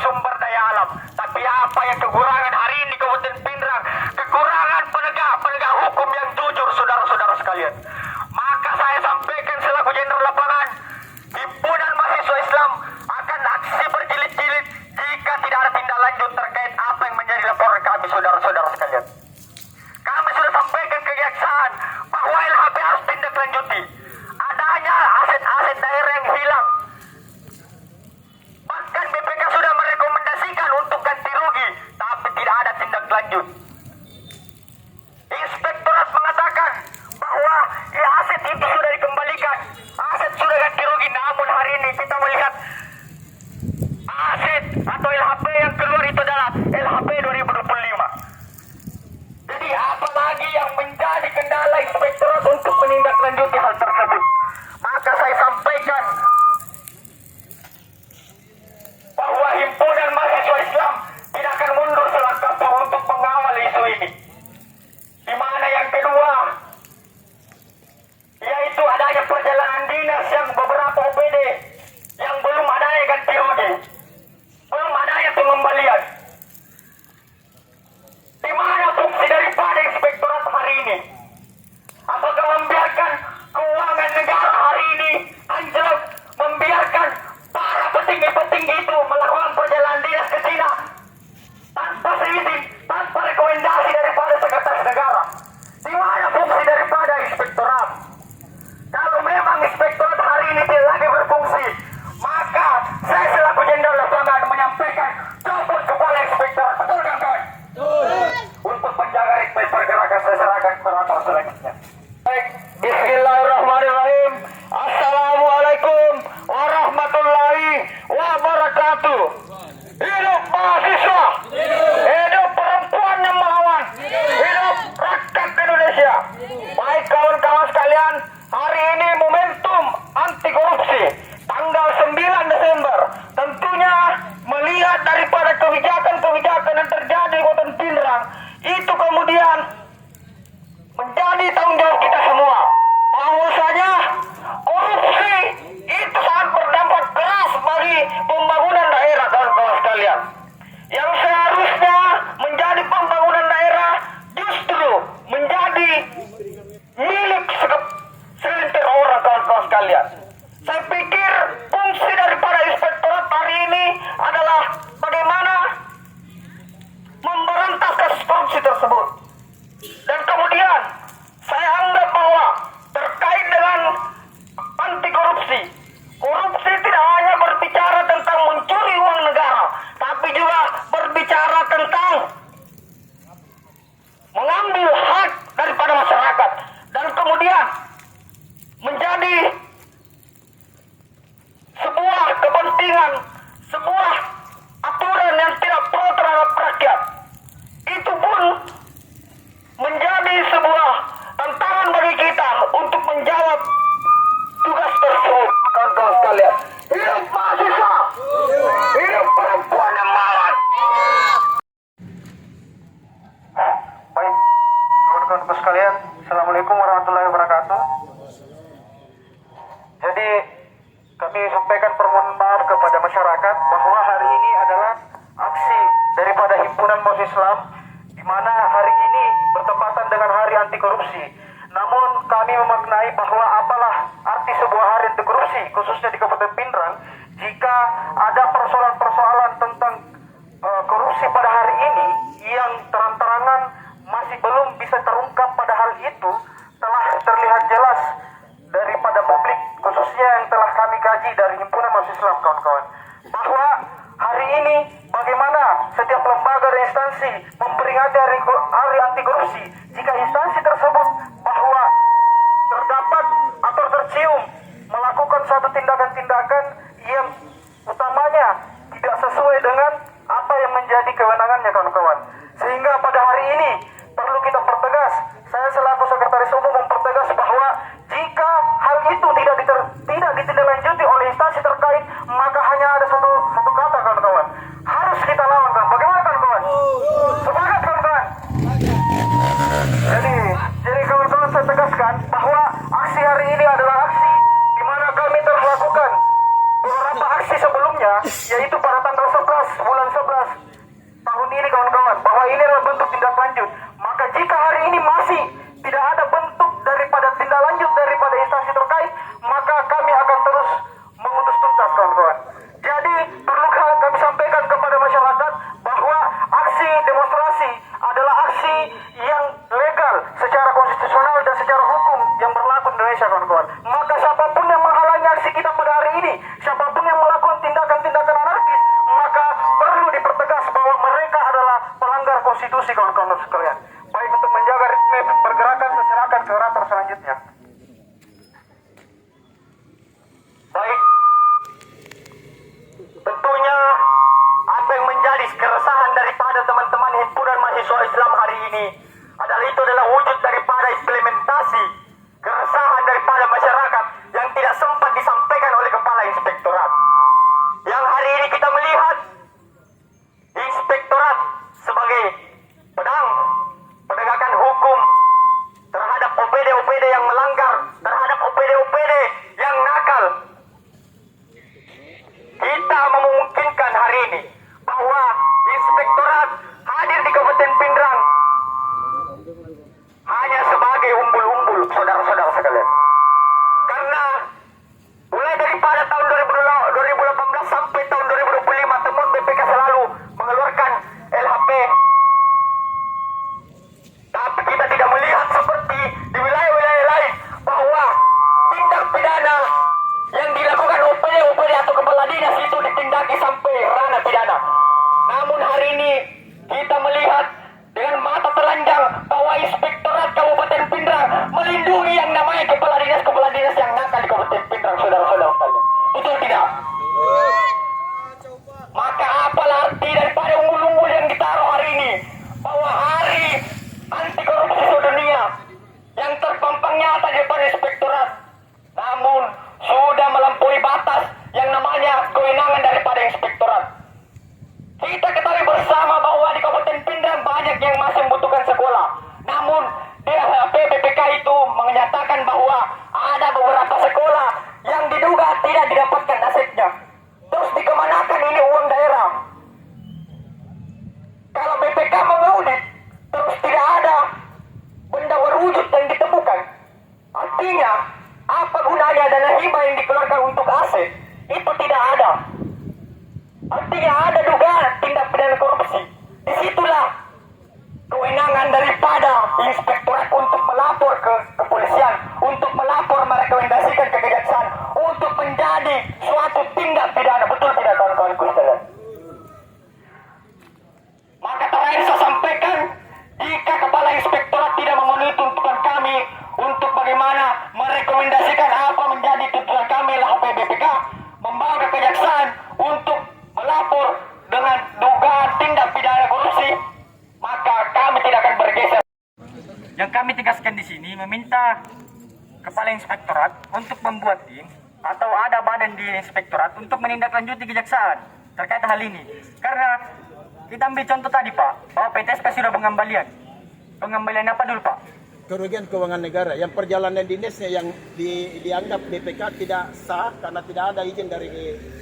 sumber daya alam. Tapi apa yang kekurangan hari ini Kabupaten Pindrang? Kekurangan penegak hukum yang jujur, saudara-saudara sekalian. Maka saya sampaikan selaku jenderal lapangan, himpunan mahasiswa Islam akan aksi berjilid-jilid jika tidak ada tindak lanjut terkait apa yang menjadi laporan kami, saudara-saudara sekalian. Kami sudah sampaikan ke kejaksaan bahwa LHP harus tindak lanjuti. Adanya aset-aset daerah yang hilang. Bahkan BPK sudah merekomendasikan untuk ganti rugi, tapi tidak ada tindak lanjut. Inspektorat mengatakan bahwa aset itu sudah dikembalikan, aset sudah ganti rugi, namun hari ini kita melihat aset atau LHP yang keluar itu adalah LHP 2025. Jadi apa lagi yang menjadi kendala inspektorat untuk menindaklanjuti hal tersebut? Maka saya sampaikan bahwa himpunan mahasiswa Islam tidak akan mundur selangkah pun untuk mengawal isu ini. Di mana yang kedua, yaitu adanya perjalanan dinas yang beberapa OPD yang belum adanya ganti rugi, belum adanya pengembalian. Di mana fungsi daripada inspektorat hari ini? Apakah membiarkan keuangan negara hari ini anjlok, membiarkan para petinggi-petinggi itu melakukan perjalanan dinas ke Cina tanpa seizin, tanpa rekomendasi daripada sekretaris negara? Di mana fungsi daripada inspektorat? Kalau memang inspektorat hari ini tidak lagi berfungsi, maka saya selaku jenderal lapangan menyampaikan copot kepala inspektorat. Betul kan kawan? Untuk menjaga ritme pergerakan saya serahkan kepada selanjutnya. Baik, bismillahirrahmanirrahim. Assalamualaikum warahmatullahi wabarakatuh. Hidup mahasiswa, hidup perempuan yang melawan, hidup rakyat Indonesia. Baik kawan-kawan sekalian, hari ini momentum anti korupsi tanggal 9 Desember. Tentunya melihat daripada kebijakan-kebijakan yang terjadi di Kabupaten Pindrang, itu kemudian menjadi tanggung jawab kita semua. Bahwasanya korupsi itu sangat berdampak keras bagi pembangunan daerah, kawan-kawan sekalian. Yang seharusnya menjadi pembangunan daerah justru menjadi milik segelintir orang, kawan-kawan sekalian. Saya pikir fungsi daripada inspektorat hari ini adalah bagaimana memberantas kasus korupsi tersebut. Dan kemudian saya anggap bahwa terkait dengan anti korupsi, korupsi tidak hanya berbicara tentang mencuri uang negara, tapi juga berbicara tentang mengambil hak daripada masyarakat dan kemudian menjadi sebuah kepentingan, sebuah aturan yang tidak pro terhadap rakyat. Itu pun menjadi sebuah tantangan bagi kita untuk menjawab tugas tersebut, kawan-kawan sekalian. Hidup mahasiswa, hidup perempuan yang melawan. Baik, kawan-kawan sekalian, assalamualaikum warahmatullahi wabarakatuh. Jadi kami sampaikan permohonan maaf kepada masyarakat bahwa hari ini adalah aksi daripada himpunan mahasiswa Islam, di mana hari ini bertepatan dengan hari anti korupsi. Namun kami memaknai bahwa apalah arti sebuah hari anti korupsi, khususnya di Kabupaten Pindrang, jika ada persoalan-persoalan tentang korupsi pada hari ini yang terang-terangan masih belum bisa terungkap, padahal itu telah terlihat jelas daripada publik, khususnya yang telah kami kaji dari himpunan mahasiswa Islam, kawan-kawan, bahwa hari ini bagaimana setiap lembaga dan instansi memperingati hari anti korupsi jika instansi tersebut bahwa terdapat atau tercium melakukan suatu tindakan-tindakan yang utamanya tidak sesuai dengan apa yang menjadi kewenangannya, kawan-kawan. Sehingga pada hari ini perlu kita pertegas, saya selaku sekretaris umum mempertegas bahwa jika hal itu tidak ditindaklanjuti oleh instansi terkait, maka hanya ada satu kata, kawan-kawan, harus kita lawan, kawan. Bagaimana, kawan-kawan? Semangat, kawan-kawan. Jadi kawan-kawan, saya tegaskan bahwa aksi hari ini adalah aksi di mana kami telah lakukan beberapa aksi sebelumnya, yaitu pada tanggal 11 bulan tahun ini kawan-kawan, bahwa ini adalah bentuk tindak lanjut. Maka jika hari ini masih tidak ada bentuk daripada tindak lanjut daripada instansi terkait, maka kami akan terus mengutus tuntas kawan-kawan. Jadi perlukah kami sampaikan kepada masyarakat bahwa aksi demonstrasi adalah aksi yang legal secara konstitusional dan secara hukum yang berlaku di Indonesia kawan-kawan. Maka siapapun yang menghalangi aksi kita pada hari ini, siapapun yang melakukan tindakan-tindakan anarkis, maka perlu dipertegas bahwa mereka adalah pelanggar konstitusi kawan-kawan sekalian. Baik untuk menjaga ritme pergerakan masyarakat ke orator selanjutnya. Baik, tentunya apa yang menjadi keresahan daripada teman-teman himpunan mahasiswa Islam hari ini adalah itu adalah wujud daripada implementasi keresahan daripada masyarakat yang tidak sempat disampaikan oleh Kepala Inspektorat. Yang hari ini kita melihat Inspektorat sebagai pedang penegakan hukum terhadap OPD-OPD yang melanggar, terhadap OPD-OPD yang nakal. Kita memungkinkan hari ini bahwa Inspektorat hadir di Kabupaten Pindrang hanya sebagai umbul-umbul, saudara-saudara sekalian. Karena mulai daripada tahun 2018 sampai tahun 2025, temuan BPK selalu mengeluarkan LHP. Tapi kita tidak melihat seperti di wilayah-wilayah lain bahwa tindak pidana yang dilakukan OPD atau kepala dinas itu ditindaki sampai ranah pidana. Namun hari ini kita melihat dengan mata telanjang bahwa Inspektorat Kabupaten Pindrang melindungi yang namanya kepala dinas yang nakal di Kabupaten Pindrang, saudara-saudara sekalian. Betul tidak? Maka apalah arti daripada umbul-umbul yang ditaruh hari ini, bahwa hari anti korupsi sedunia yang terpampang nyata di depan Inspektorat, namun sudah melampaui batas yang namanya kewenangan daripada Inspektorat. Kita ketahui bersama bahwa di Kabupaten Pindrang banyak yang masih membutuhkan sekolah. Namun DHP BPK itu menyatakan bahwa ada beberapa sekolah yang diduga tidak didapatkan asetnya. Terus dikemanakan ini uang daerah? Kalau BPK mengaudit terus tidak ada benda berwujud yang ditemukan, artinya apa gunanya dana hibah yang dikeluarkan untuk aset itu tidak ada. Artinya ada dugaan tindak pidana korupsi. Disitulah kewenangan daripada Inspektorat untuk melapor ke kepolisian, untuk melapor merekomendasikan ke kejaksaan, untuk menjadi suatu tindak pidana. Betul tidak kawan-kawanku sekalian? Maka terakhir saya sampaikan, jika Kepala Inspektorat tidak memenuhi tuntutan kami untuk bagaimana merekomendasikan apa menjadi tuntutan kami LHP BPK, membawa ke kejaksaan untuk melapor dengan dugaan tindak pidana korupsi, maka kami tidak akan bergeser. Yang kami tegaskan di sini meminta Kepala Inspektorat untuk membuat tim atau ada badan di Inspektorat untuk menindaklanjuti kejaksaan terkait hal ini. Karena kita ambil contoh tadi Pak, bahwa PTSP sudah pengembalian. Pengembalian apa dulu Pak? Kerugian keuangan negara yang perjalanan dinasnya yang dianggap BPK tidak sah karena tidak ada izin dari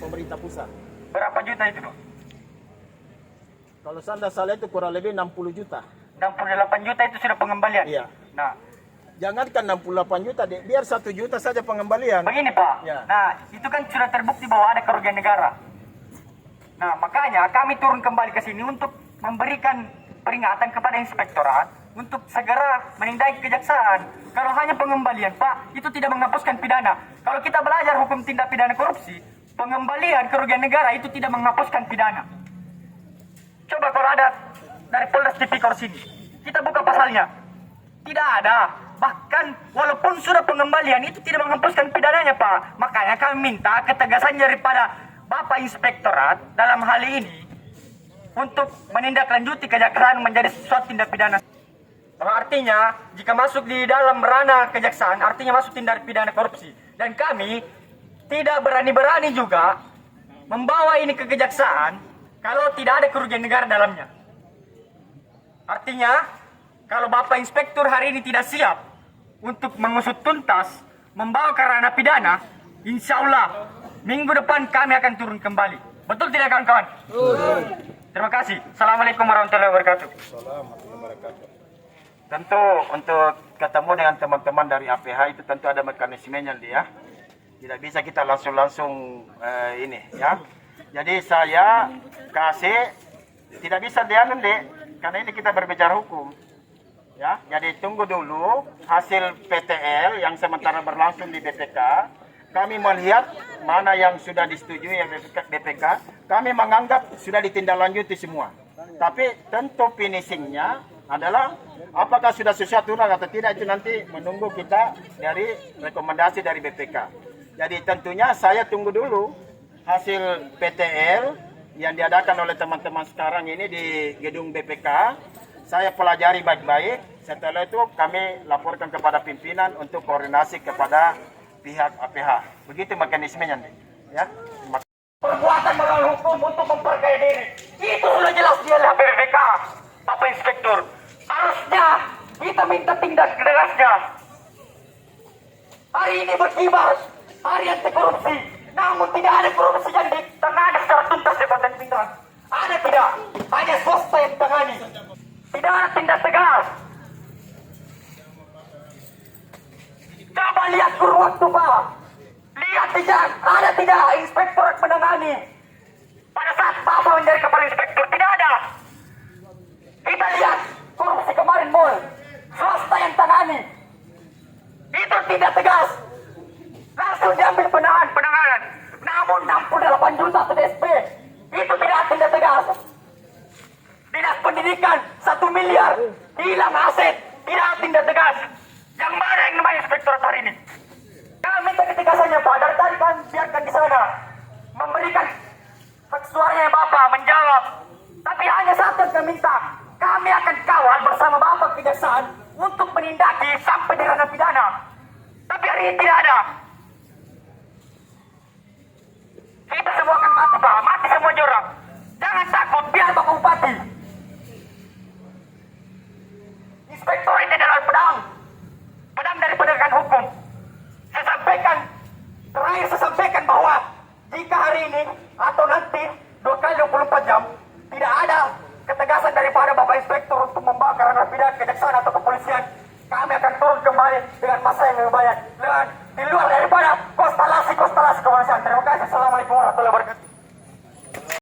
pemerintah pusat. Berapa juta itu Pak? Kalau saya salah itu kurang lebih 60 juta. 68 juta itu sudah pengembalian? Iya. Nah, jangankan 68 juta, biar 1 juta saja pengembalian. begini Pak, Ya. nah itu kan sudah terbukti bahwa ada kerugian negara. Nah makanya kami turun kembali ke sini untuk memberikan peringatan kepada Inspektorat untuk segera menindaki kejaksaan. Kalau hanya pengembalian Pak, itu tidak menghapuskan pidana. Kalau kita belajar hukum tindak pidana korupsi, pengembalian kerugian negara itu tidak menghapuskan pidana. Coba kalau ada dari Polres Tipikor sini, kita buka pasalnya, tidak ada. Bahkan walaupun sudah pengembalian itu tidak menghapuskan pidananya Pak. Makanya kami minta ketegasan daripada Bapak Inspektorat dalam hal ini untuk menindaklanjuti kejaksaan menjadi suatu tindak pidana. Artinya jika masuk di dalam ranah kejaksaan artinya masuk tindak pidana korupsi. Dan kami tidak berani-berani juga membawa ini ke kejaksaan kalau tidak ada kerugian negara dalamnya. Artinya kalau Bapak Inspektur hari ini tidak siap untuk mengusut tuntas, membawa ke ranah pidana, insya Allah minggu depan kami akan turun kembali. Betul tidak kawan-kawan? Terima kasih. Assalamualaikum warahmatullahi wabarakatuh. Tentu untuk ketemu dengan teman-teman dari APH itu tentu ada mekanismenya dia. Tidak bisa kita langsung ini ya. Jadi saya kasih tidak bisa dia nanti karena ini kita berbicara hukum. Ya, jadi tunggu dulu hasil PTL yang sementara berlangsung di BPK. Kami melihat mana yang sudah disetujui oleh BPK. Kami menganggap sudah ditindaklanjuti semua. Tapi tentu finishingnya adalah apakah sudah sesuai aturan atau tidak itu nanti menunggu kita dari rekomendasi dari BPK. Jadi tentunya saya tunggu dulu hasil PTL yang diadakan oleh teman-teman sekarang ini di gedung BPK. Saya pelajari baik-baik. Setelah itu kami laporkan kepada pimpinan untuk koordinasi kepada pihak APH. Begitu mekanismenya nih. Ya. Perbuatan melawan hukum untuk memperkaya diri. Itu sudah jelas dia lah BPK, Bapak Inspektur. Harusnya kita minta tindak tegasnya. Hari ini berkibar hari anti korupsi. Namun tidak ada korupsi yang ditangani secara tuntas di Badan Pimpinan. Ada tidak? Hanya swasta yang ditangani. Tidak ada tindak tegas. Coba lihat kurun waktu Pak. Lihat tidak, ada tidak inspektorat menangani. Pada saat Bapak menjadi kepala inspektur tidak ada. Kita lihat korupsi kemarin mall, swasta yang tangani. Itu tidak tegas. Langsung diambil penanganan. Namun 68 juta TDSP itu tidak tegas. Dinas pendidikan 1 miliar hilang aset, tidak tindak tegas. Yang mana yang namanya inspektorat hari ini? Kami minta ketegasannya Pak. Dari tadi kan biarkan di sana memberikan hak suaranya Bapak menjawab. Tapi hanya satu yang kami minta, kami akan kawal bersama Bapak Kejaksaan untuk menindaki sampai di ranah pidana. Tapi hari ini tidak ada. Kita semua akan mati Pak, mati semua orang. Jangan takut, biar Bapak Bupati. Inspektor ini adalah pedang dari penegakan hukum. Terakhir saya sampaikan bahwa jika hari ini atau nanti 2 kali 24 jam tidak ada ketegasan daripada Bapak Inspektur untuk membawa ke ranah pidana kejaksaan atau kepolisian, kami akan turun kembali dengan masa yang lebih banyak. Dan di luar